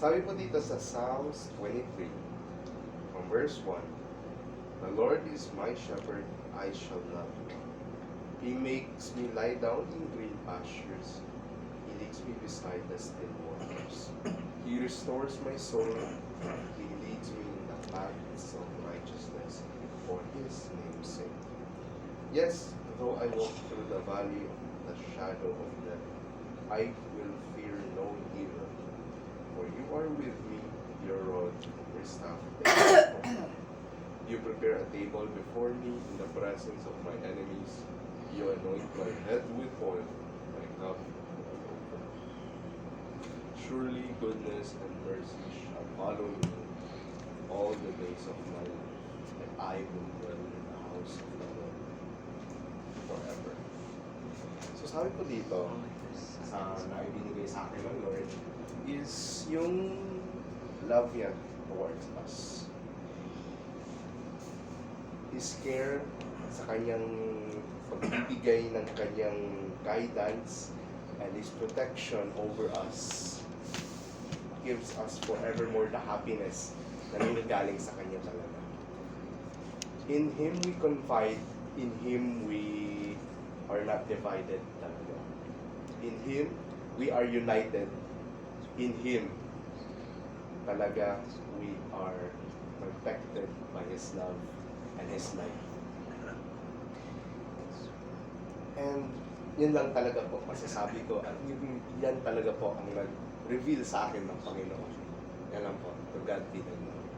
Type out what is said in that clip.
Sabi po dito sa Psalms 23, from verse 1, "The Lord is my shepherd, I shall not want. He makes me lie down in green pastures. He leads me beside the still waters. He restores my soul. He leads me in the paths of righteousness for His name's sake. Yes, though I walk through the valley of the shadow of death, I will fear no evil. For you are with me, your rod, your staff, they comfort me. You prepare a table before me in the presence of my enemies. You anoint my head with oil, my cup runs over. Surely goodness and mercy shall follow me all the days of my life, and I will dwell in the house of the Lord forever." So sabi po dito, na ibinigay sa akin ng Lord, is yung love niya towards us. His care sa kanyang pagbibigay ng kanyang guidance and His protection over us gives us forevermore the happiness na nanggagaling sa kanya talaga. In Him we confide, in Him we are not divided talaga. In Him we are united. In Him talaga we are protected by His love and His life. And yun lang talaga po masasabi ko, at yan talaga po ang nag-reveal sa akin ng Panginoon. Yan lang po. To God be the glory.